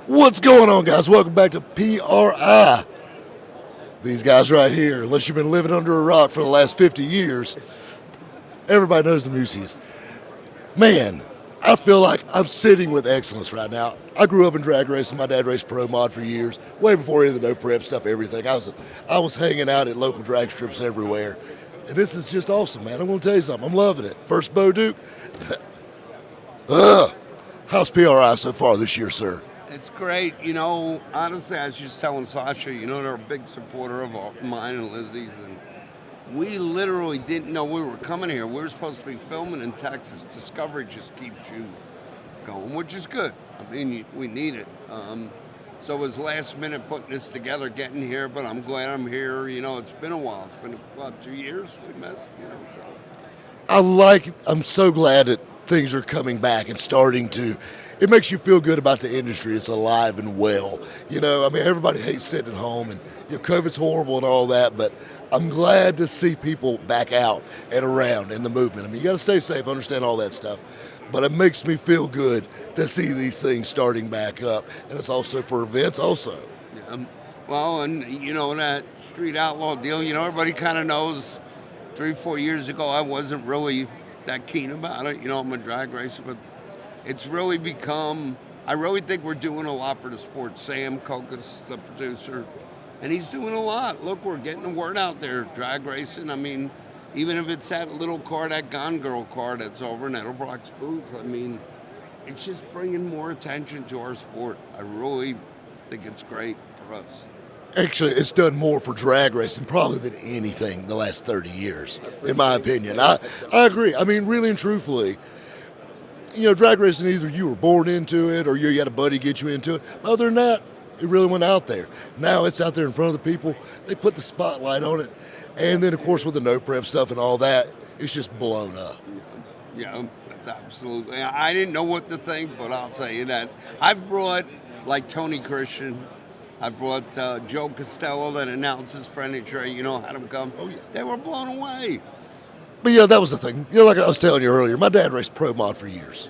What's going on, guys? Welcome back to PRI. These guys right here, unless you've been living under a rock for the last 50 years, everybody knows the Musis. Man, I feel like I'm sitting with excellence right now. I grew up in drag racing. My dad raced pro mod for years, way before any of the no prep stuff, everything. I was hanging out at local drag strips everywhere. And this is just awesome, man. I'm going to tell you something. I'm loving it. First Bo Duke. How's PRI so far this year, sir? It's great. Honestly, I was just telling Sasha, they're a big supporter of mine and Lizzie's. And we literally didn't know we were coming here. We were supposed to be filming in Texas. Discovery just keeps you going, which is good. I mean, we need it. So it was last minute putting this together, getting here, but I'm glad I'm here. It's been a while. It's been, about 2 years we missed, so. I'm so glad that things are coming back and starting to. It makes you feel good about the industry. It's alive and well. Everybody hates sitting at home, and COVID's horrible and all that, but I'm glad to see people back out and around in the movement. You got to stay safe, understand all that stuff, but it makes me feel good to see these things starting back up, and it's also for events also. Yeah. Well, and that street outlaw deal, everybody kind of knows 3-4 years ago I wasn't really that keen about it. I'm a drag racer, but it's really become, I really think we're doing a lot for the sport. Sam Kokas, the producer, and he's doing a lot. Look, we're getting the word out there, drag racing. Even if it's that little car, that Gone Girl car that's over in Edelbrock's booth, it's just bringing more attention to our sport. I really think it's great for us. Actually, it's done more for drag racing probably than anything the last 30 years, in my opinion. I agree. Really and truthfully, drag racing, either you were born into it or you had a buddy get you into it. Other than that, it really went out there. Now it's out there in front of the people. They put the spotlight on it. And then, of course, with the no prep stuff and all that, it's just blown up. Yeah, that's absolutely. I didn't know what to think, but I'll tell you that. I've brought, like Tony Christian, I brought Joe Costello that announces furniture, had him come. Oh, yeah. They were blown away. But yeah, that was the thing. Like I was telling you earlier, my dad raced pro mod for years.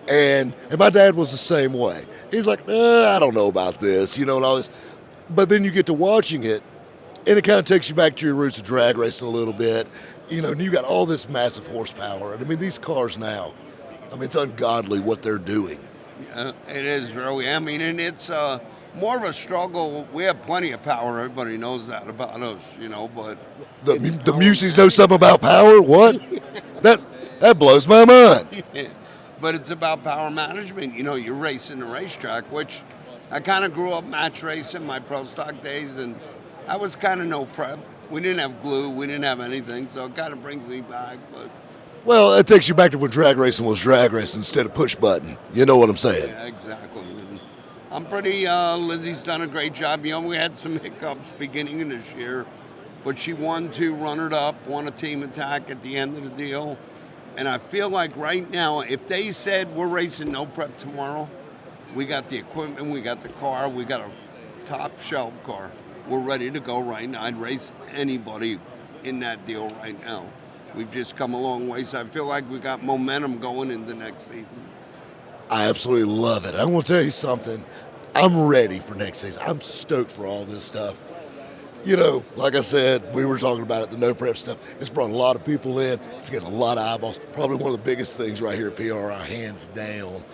And my dad was the same way. He's like, I don't know about this, and all this. But then you get to watching it, and it kind of takes you back to your roots of drag racing a little bit. And you got all this massive horsepower. And these cars now, it's ungodly what they're doing. Yeah, it is really. And it's more of a struggle. We have plenty of power. Everybody knows that about us, but the Musis know something about power? What? that blows my mind. But it's about power management. You're racing the racetrack, which I kind of grew up match racing my pro stock days, and I was kind of no prep. We didn't have glue. We didn't have anything, so it kind of brings me back. But well, it takes you back to when drag racing was drag racing instead of push button. You know what I'm saying? Yeah, exactly. I'm pretty, Lizzie's done a great job. We had some hiccups beginning of this year, but she won 2 runner-up, won a team attack at the end of the deal. And I feel like right now, if they said we're racing no prep tomorrow, we got the equipment, we got the car, we got a top shelf car. We're ready to go right now. I'd race anybody in that deal right now. We've just come a long way, so I feel like we got momentum going into next season. I absolutely love it. I'm going to tell you something. I'm ready for next season. I'm stoked for all this stuff. Like I said, we were talking about it, the no prep stuff. It's brought a lot of people in. It's getting a lot of eyeballs. Probably one of the biggest things right here at PRI, hands down.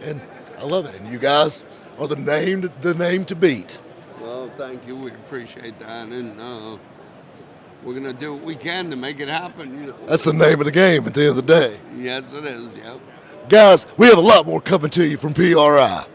And I love it. And you guys are the name to beat. Well, thank you. We appreciate that. And we're going to do what we can to make it happen. That's the name of the game at the end of the day. Yes, it is. Yep. Guys, we have a lot more coming to you from PRI.